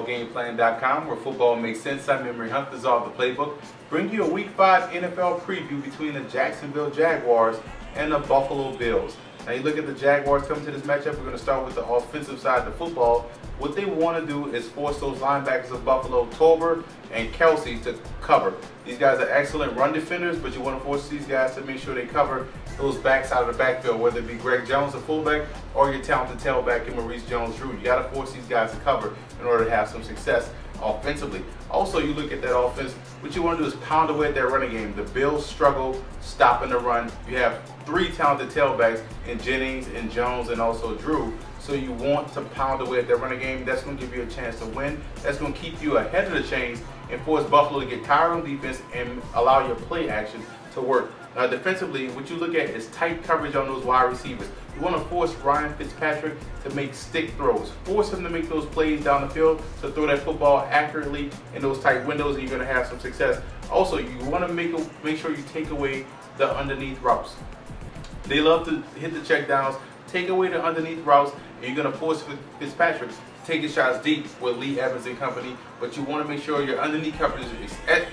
footballgameplan.com, where football makes sense. I'm Memory Hunt, Dissolve the Playbook. Bring you a Week 5 NFL preview between the Jacksonville Jaguars and the Buffalo Bills. Now you look at the Jaguars coming to this matchup. We're going to start with the offensive side of the football. What they want to do is force those linebackers of Buffalo, Tolbert and Kelsey, to cover. These guys are excellent run defenders, but you want to force these guys to make sure they cover those backs out of the backfield, whether it be Greg Jones, a fullback, or your talented tailback in Maurice Jones-Drew. You got to force these guys to cover in order to have some success offensively. Also, you look at that offense, what you want to do is pound away at that running game. The Bills struggle stopping the run. You have three talented tailbacks in Jennings and Jones and also Drew. So you want to pound away at that running game. That's going to give you a chance to win. That's going to keep you ahead of the chains and force Buffalo to get tired on defense and allow your play action to work. Now defensively, what you look at is tight coverage on those wide receivers. You want to force Ryan Fitzpatrick to make stick throws. Force him to make those plays down the field, to throw that football accurately in those tight windows, and you're going to have some success. Also, you want to make sure you take away the underneath routes. They love to hit the check downs. Take away the underneath routes, and you're going to force Fitzpatrick to take his shots deep with Lee Evans and company, but you want to make sure your underneath coverage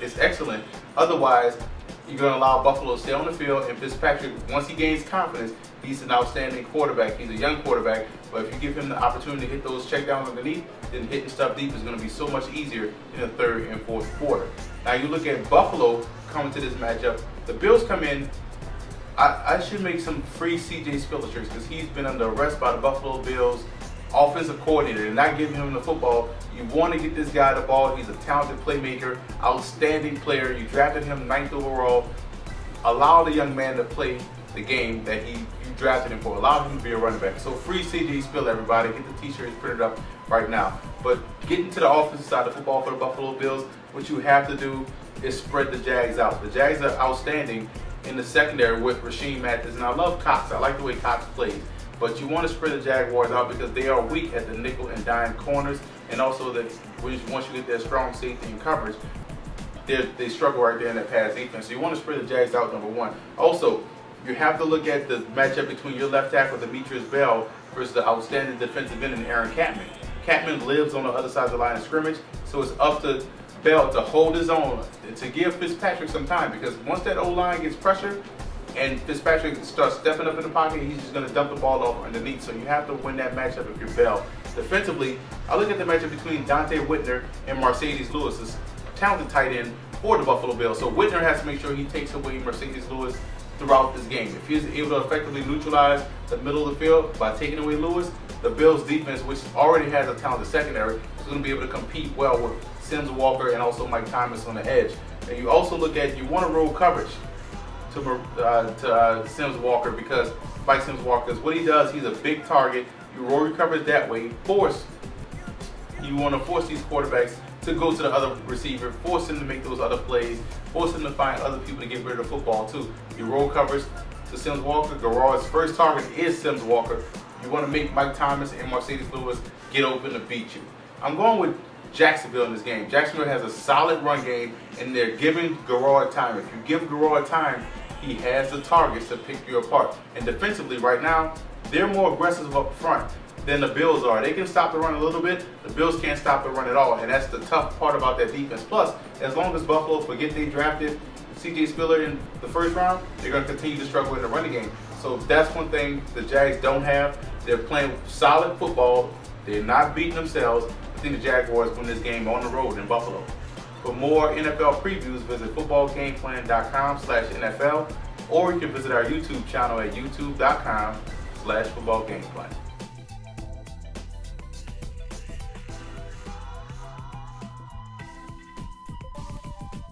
is excellent. Otherwise, you're going to allow Buffalo to stay on the field, and Fitzpatrick, once he gains confidence, he's an outstanding quarterback. He's a young quarterback, but if you give him the opportunity to hit those checkdowns underneath, then hitting stuff deep is going to be so much easier in the third and fourth quarter. Now you look at Buffalo coming to this matchup. The Bills come in. I should make some free CJ Spiller shirts because he's been under arrest by the Buffalo Bills offensive coordinator and not giving him the football. You want to get this guy the ball. He's a talented playmaker, outstanding player. You drafted him 9th overall. Allow the young man to play the game that you drafted him for. Allow him to be a running back. So free CJ Spiller, everybody. Get the t-shirts printed up right now. But getting to the offensive side of the football for the Buffalo Bills, what you have to do is spread the Jags out. The Jags are outstanding in the secondary with Rasheem Mathis, and I love Cox. I like the way Cox plays. But you want to spread the Jaguars out because they are weak at the nickel and dime corners, and also that once you get their strong safety and coverage, they struggle right there in that pass defense. So you want to spread the Jags out, number one. Also, you have to look at the matchup between your left tackle, Demetrius Bell, versus the outstanding defensive end, Aaron Catman. Catman lives on the other side of the line of scrimmage, so it's up to Bell to hold his own, to give Fitzpatrick some time, because once that O-line gets pressured and Fitzpatrick starts stepping up in the pocket, he's just going to dump the ball off underneath. So you have to win that matchup if you're Bell. Defensively, I look at the matchup between Dante Whitner and Mercedes Lewis, this talented tight end for the Buffalo Bills. So Whitner has to make sure he takes away Mercedes Lewis throughout this game. If he's able to effectively neutralize the middle of the field by taking away Lewis, the Bills defense, which already has a talented secondary, is going to be able to compete well with Sims Walker and also Mike Thomas on the edge. And you also look at, you want to roll coverage to Sims Walker, because Mike Sims Walker, what he does, he's a big target. You roll your coverage that way. You want to force these quarterbacks to go to the other receiver, force him to make those other plays, force him to find other people to get rid of the football too. You roll coverage to Sims Walker. Garrard's first target is Sims Walker. You want to make Mike Thomas and Mercedes Lewis get open to beat you. I'm going with Jacksonville in this game. Jacksonville has a solid run game, and they're giving Garrard time. If you give Garrard time, he has the targets to pick you apart. And defensively right now, they're more aggressive up front than the Bills are. They can stop the run a little bit. The Bills can't stop the run at all, and that's the tough part about that defense. Plus, as long as Buffalo forget they drafted CJ Spiller in the first round, they're going to continue to struggle in the running game. So that's one thing the Jags don't have. They're playing solid football. They're not beating themselves. I think the Jaguars win this game on the road in Buffalo. For more NFL previews, visit footballgameplan.com/NFL, or you can visit our YouTube channel at youtube.com/footballgameplan.